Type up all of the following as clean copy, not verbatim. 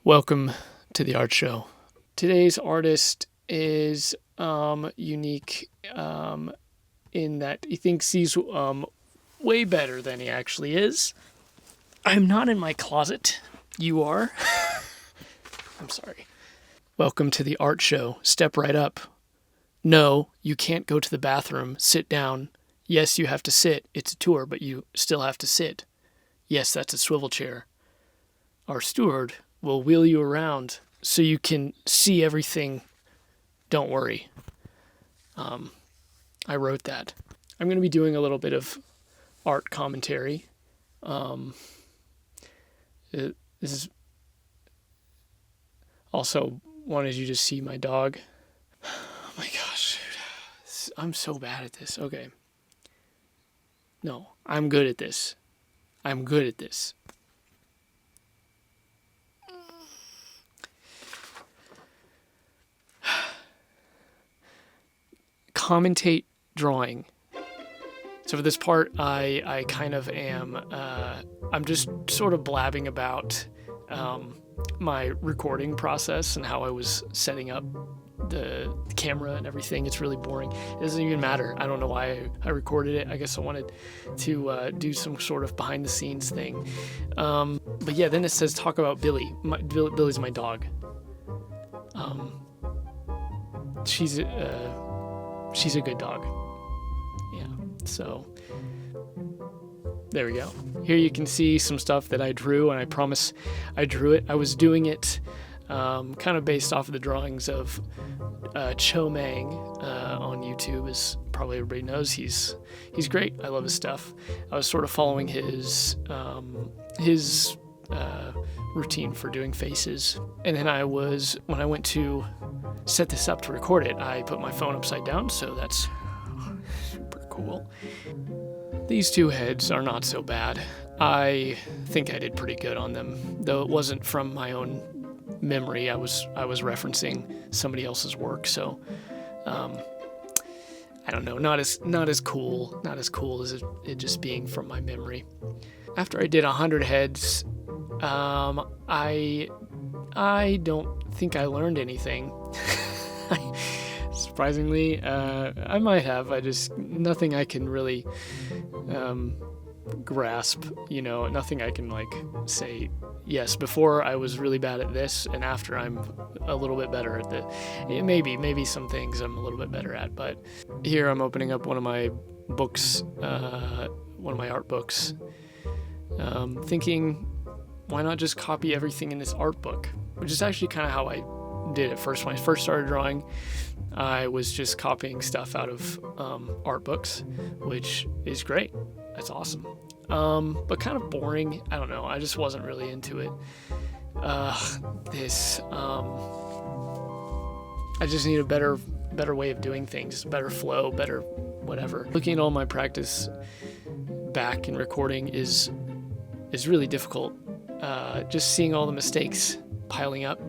Welcome to the art show. Today's artist is unique in that he thinks he's way better than he actually is. I'm not in my closet. You are. I'm sorry. Welcome to the art show. Step right up. No, you can't go to the bathroom. Sit down. Yes, you have to sit. It's a tour, but you still have to sit. Yes, that's a swivel chair. Our steward will wheel you around so you can see everything. Don't worry. I wrote that. I'm going to be doing a little bit of art commentary. This is also wanted you to see my dog. Oh my gosh, I'm so bad at this. Okay. No, I'm good at this. I'm good at this. Commentate drawing. So for this part, I kind of am, I'm just sort of blabbing about my recording process and how I was setting up the camera and everything. It's really boring. It doesn't even matter. I don't know why I recorded it. I guess I wanted to do some sort of behind the scenes thing. But yeah, then it says talk about Billy. Billy's my dog. She's a good dog. Yeah, so there we go. Here you can see some stuff that I drew, and I promise I drew it. I was doing it kind of based off of the drawings of Cho Mang on YouTube, as probably everybody knows. He's great. I love his stuff. I was sort of following his routine for doing faces, and then when I went to set this up to record it, I put my phone upside down, so that's super cool. These two heads are not so bad. I think I did pretty good on them, though it wasn't from my own memory. I was referencing somebody else's work, so I don't know, not as cool as it just being from my memory. After I did 100 heads, I don't think I learned anything. Surprisingly, I might have. Nothing I can really grasp, nothing I can say, yes, before I was really bad at this, and after I'm a little bit better at maybe some things I'm a little bit better at. But here I'm opening up one of my books, one of my art books, thinking, why not just copy everything in this art book? Which is actually kind of how I did it first. When I first started drawing, I was just copying stuff out of art books, which is great. That's awesome. But kind of boring. I don't know. I just wasn't really into it. I just need a better way of doing things, better flow, better whatever. Looking at all my practice back and recording is really difficult. Just seeing all the mistakes piling up.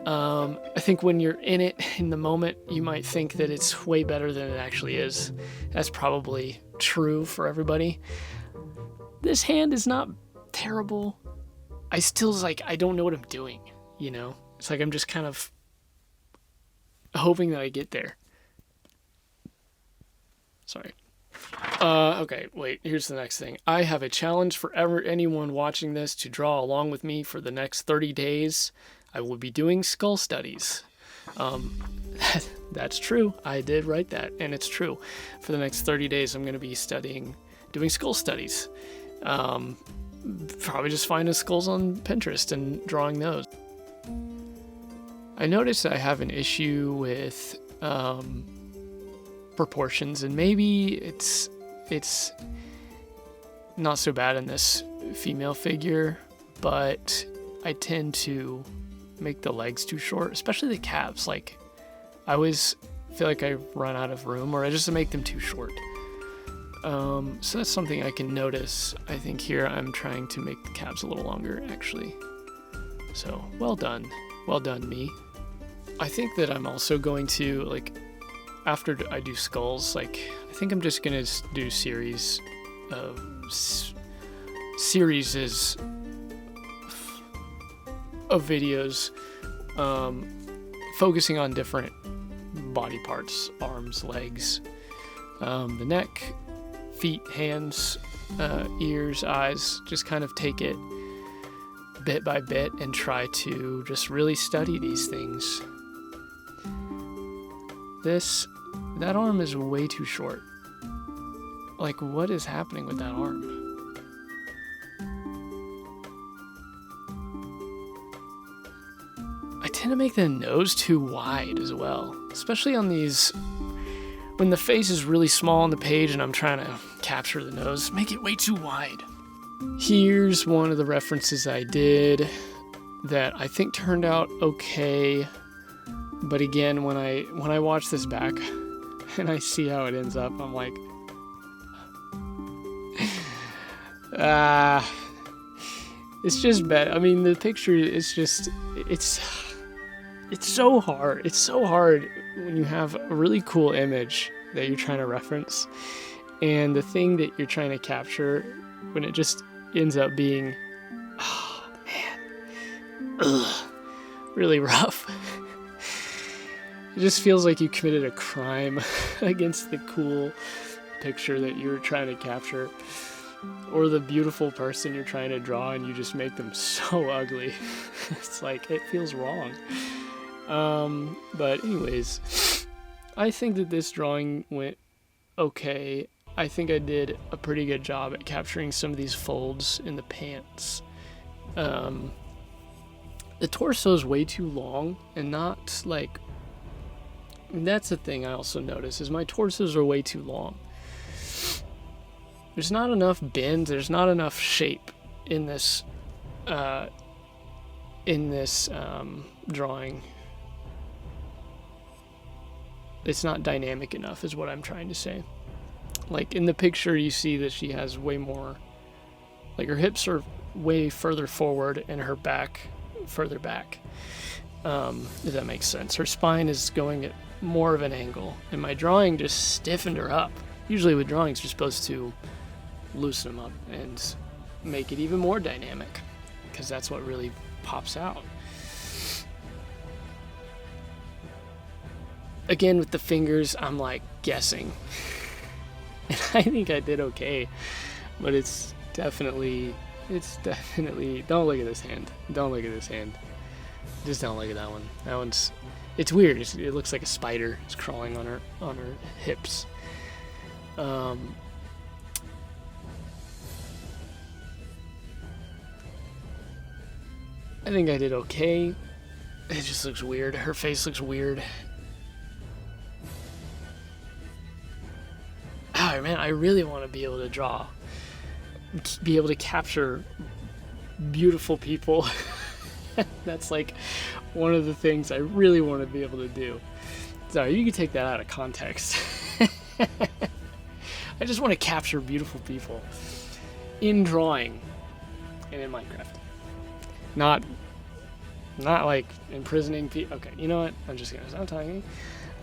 I think when you're in it, in the moment, you might think that it's way better than it actually is. That's probably true for everybody. This hand is not terrible. I still I don't know what I'm doing, It's like I'm just kind of hoping that I get there. Sorry. Okay, wait, here's the next thing. I have a challenge for anyone watching this to draw along with me for the next 30 days. I will be doing skull studies. That's true. I did write that, and it's true. For the next 30 days, I'm going to be doing skull studies. Probably just finding skulls on Pinterest and drawing those. I noticed I have an issue with proportions, and maybe it's not so bad in this female figure, but I tend to make the legs too short, especially the calves. I always feel like I run out of room, or I just make them too short. So that's something I can notice. I think here I'm trying to make the calves a little longer, actually. So well done me. I think that I'm also going to, after I do skulls, I think I'm just gonna do series of videos focusing on different body parts, arms, legs, the neck, feet, hands, ears, eyes. Just kind of take it bit by bit and try to just really study these things. That arm is way too short. Like, what is happening with that arm? I tend to make the nose too wide as well, especially on these, when the face is really small on the page and I'm trying to capture the nose, make it way too wide. Here's one of the references I did that I think turned out okay, but again, when I watch this back and I see how it ends up, I'm like, it's just bad. I mean, the picture is just, it's so hard. It's so hard when you have a really cool image that you're trying to reference, and the thing that you're trying to capture, when it just ends up being, oh man, really rough. It just feels like you committed a crime against the cool picture that you were trying to capture, or the beautiful person you're trying to draw, and you just make them so ugly. It's like, it feels wrong. But anyways, I think that this drawing went okay. I think I did a pretty good job at capturing some of these folds in the pants. The torso is way too long, and not like, that's the thing I also notice, is my torsos are way too long. There's not enough bend, there's not enough shape in this drawing. It's not dynamic enough, is what I'm trying to say. Like, in the picture, you see that she has way more, like, her hips are way further forward and her back further back, if that makes sense. Her spine is going at more of an angle, and my drawing just stiffened her up. Usually with drawings, you're supposed to loosen them up and make it even more dynamic, because that's what really pops out. Again, with the fingers, I'm like guessing. And I think I did okay, but it's definitely, don't look at this hand. Don't look at this hand. Just don't look at that one. That one's, it's weird. It looks like a spider is crawling on her hips. I think I did okay. It just looks weird. Her face looks weird. Oh man, I really want to be able to draw, be able to capture beautiful people. That's like one of the things I really want to be able to do. Sorry, you can take that out of context. I just want to capture beautiful people in drawing and in Minecraft. Not like imprisoning people. Okay, you know what? I'm just gonna stop talking.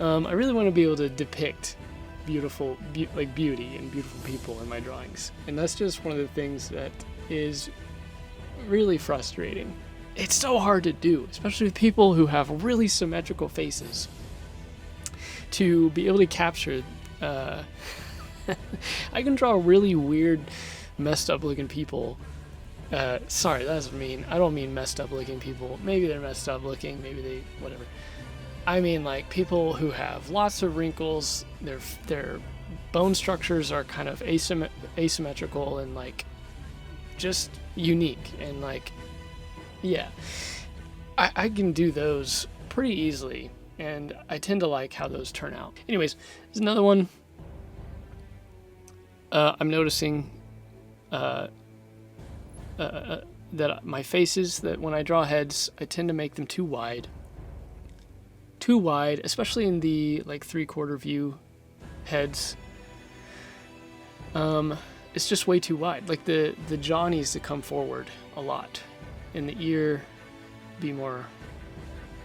I really want to be able to depict beautiful, like beauty and beautiful people in my drawings, and that's just one of the things that is really frustrating. It's so hard to do, especially with people who have really symmetrical faces, to be able to capture. I can draw really weird, messed up looking people. Sorry, that's mean. I don't mean messed up looking people. Maybe they're messed up looking, maybe they, whatever. I mean, like, people who have lots of wrinkles, their bone structures are kind of asymmetrical and, like, just unique. And, like, yeah, I can do those pretty easily, and I tend to like how those turn out. Anyways, there's another one. I'm noticing that my faces, that when I draw heads, I tend to make them too wide, especially in the like 3/4 view heads. It's just way too wide. Like the jaw needs to come forward a lot, and the ear be more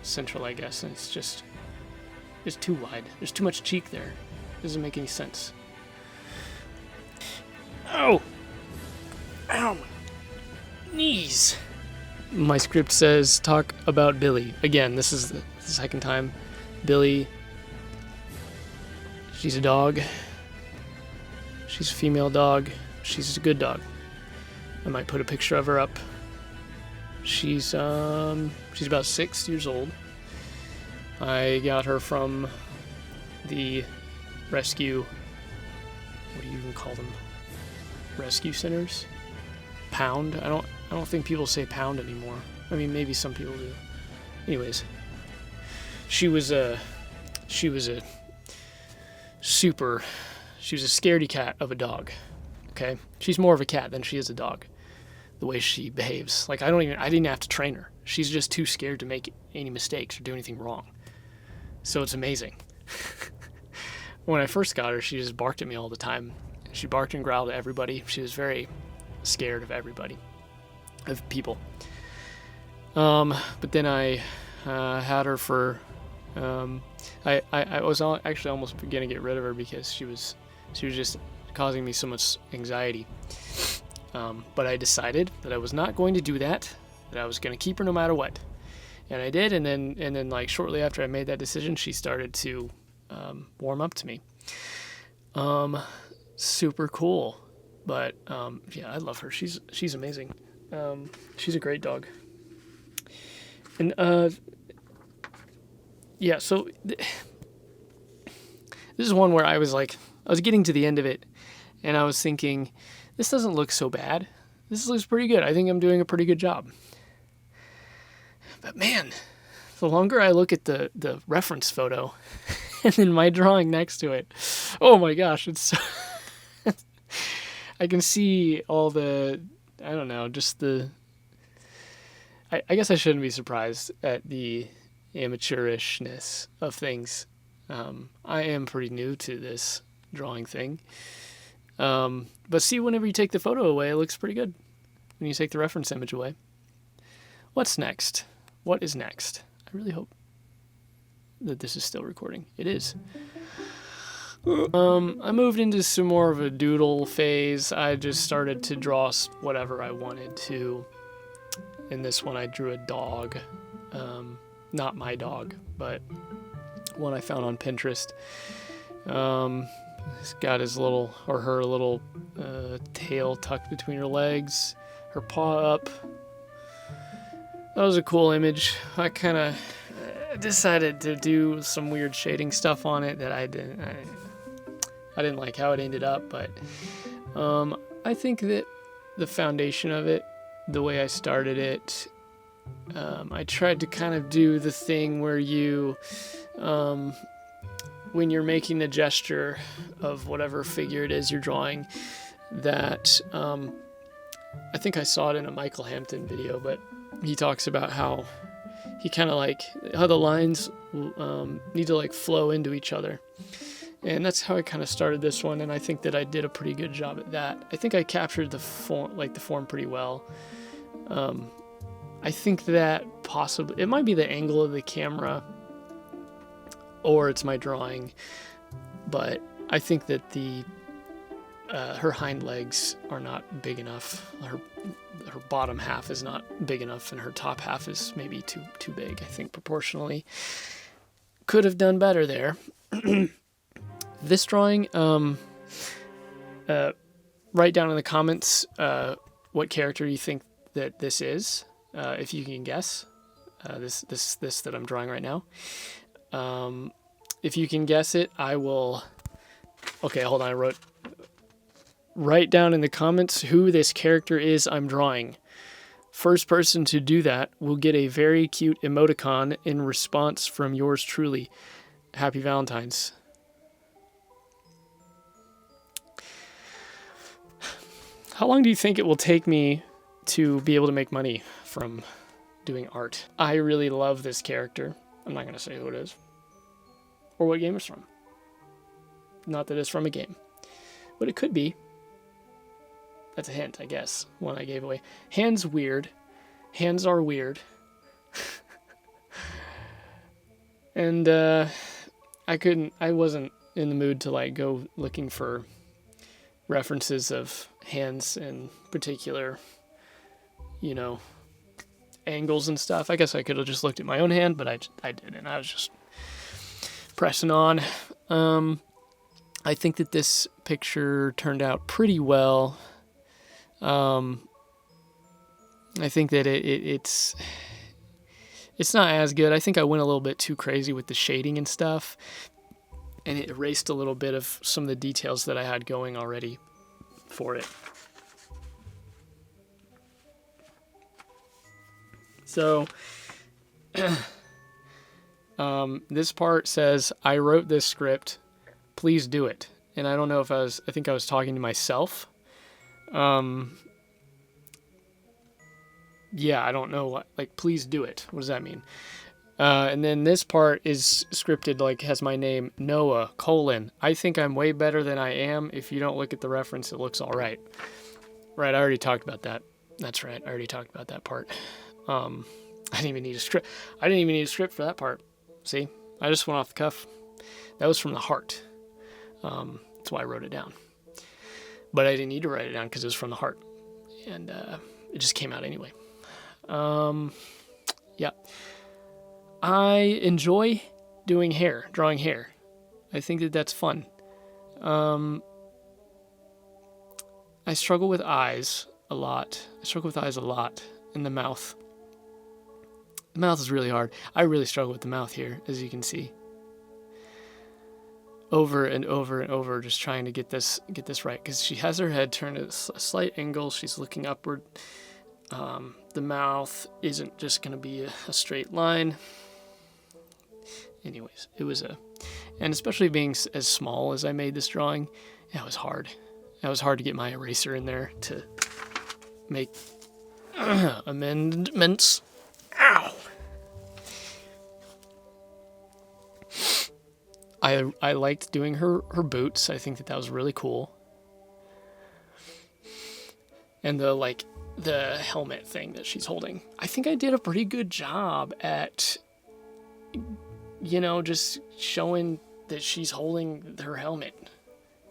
central, I guess. And it's too wide. There's too much cheek there. It doesn't make any sense. Oh! Ow! My knees! my script says talk about Billy. Again, this is the second time. Billy, she's a dog. She's a female dog. She's a good dog. I might put a picture of her up. She's about 6 years old. I got her from the rescue, what do you even call them? Rescue centers? Pound? I don't think people say pound anymore. I mean, maybe some people do. Anyways, she was a scaredy cat of a dog. Okay? She's more of a cat than she is a dog. The way she behaves. Like, I didn't have to train her. She's just too scared to make any mistakes or do anything wrong. So it's amazing. When I first got her, she just barked at me all the time. She barked and growled at everybody. She was very scared of everybody, of people. But then I had her for. I was actually almost gonna get rid of her because she was just causing me so much anxiety. But I decided that I was not going to do that. That I was going to keep her no matter what, and I did. And then like shortly after I made that decision, she started to warm up to me. Super cool. But yeah, I love her. She's amazing. She's a great dog. And yeah, so this is one where I was getting to the end of it, and I was thinking, this doesn't look so bad. This looks pretty good. I think I'm doing a pretty good job. But man, the longer I look at the reference photo and then my drawing next to it, oh my gosh, it's so I can see all the, I don't know, just the, I guess I shouldn't be surprised at the amateurishness of things. I am pretty new to this drawing thing. But see, whenever you take the photo away, it looks pretty good. When you take the reference image away. What's next? What is next? I really hope that this is still recording. It is. I moved into some more of a doodle phase. I just started to draw whatever I wanted to. In this one, I drew a dog. Not my dog, but one I found on Pinterest. He's got his little, or her little tail tucked between her legs, her paw up. That was a cool image. I kind of decided to do some weird shading stuff on it that I didn't like how it ended up, but I think that the foundation of it, the way I started it, I tried to kind of do the thing where you, when you're making the gesture of whatever figure it is you're drawing, that I think I saw it in a Michael Hampton video, but he talks about how he kind of how the lines need to flow into each other. And that's how I kind of started this one, and I think that I did a pretty good job at that. I think I captured the form pretty well. I think that possibly, it might be the angle of the camera, or it's my drawing, but I think that her hind legs are not big enough. Her bottom half is not big enough, and her top half is maybe too big, I think, proportionally. Could have done better there. This drawing, write down in the comments what character you think that this is, if you can guess. This that I'm drawing right now. If you can guess it, I will. Okay, hold on. Write down in the comments who this character is I'm drawing. First person to do that will get a very cute emoticon in response from yours truly. Happy Valentine's. How long do you think it will take me to be able to make money from doing art? I really love this character. I'm not going to say who it is or what game it's from. Not that it's from a game, but it could be. That's a hint, I guess, one I gave away. Hands weird. Hands are weird. And I wasn't in the mood to go looking for references of hands in particular, angles and stuff. I guess I could have just looked at my own hand, but I didn't. I was just pressing on. I think that this picture turned out pretty well. I think that it's not as good. I think I went a little bit too crazy with the shading and stuff, and it erased a little bit of some of the details that I had going already for it. So, this part says, I wrote this script, please do it. And I don't know if I think I was talking to myself. Yeah, I don't know please do it. What does that mean? And then this part is scripted, has my name, Noah, : I think I'm way better than I am. If you don't look at the reference, it looks all right. Right, I already talked about that. That's right, I already talked about that part. I didn't even need a script. I didn't even need a script for that part. See, I just went off the cuff. That was from the heart. That's why I wrote it down. But I didn't need to write it down because it was from the heart. And it just came out anyway. Yeah. I enjoy doing hair, drawing hair. I think that that's fun. I struggle with eyes a lot. And the mouth. The mouth is really hard. I really struggle with the mouth here, as you can see. Over and over and over, just trying to get this right, because she has her head turned at a slight angle. She's looking upward. The mouth isn't just going to be a straight line. Anyways, and especially being as small as I made this drawing, it was hard. It was hard to get my eraser in there to make amendments. Ow! I liked doing her boots. I think that was really cool. And the helmet thing that she's holding. I think I did a pretty good job at, just showing that she's holding her helmet.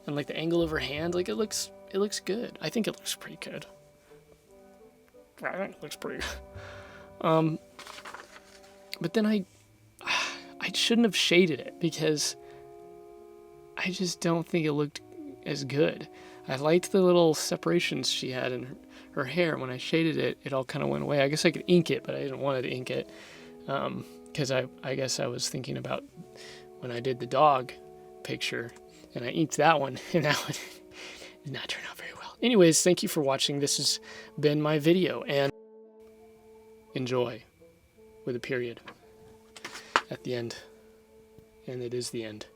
And the angle of her hand, it looks good. I think it looks pretty good. I think it looks pretty good. But then I shouldn't have shaded it, because I just don't think it looked as good. I liked the little separations she had in her hair. When I shaded it, it all kind of went away. I guess I could ink it, but I didn't want to ink it, because I guess I was thinking about when I did the dog picture, and I inked that one, and that one did not turn out very well. Anyways, thank you for watching. This has been my video, and enjoy, with a period at the end. And it is the end.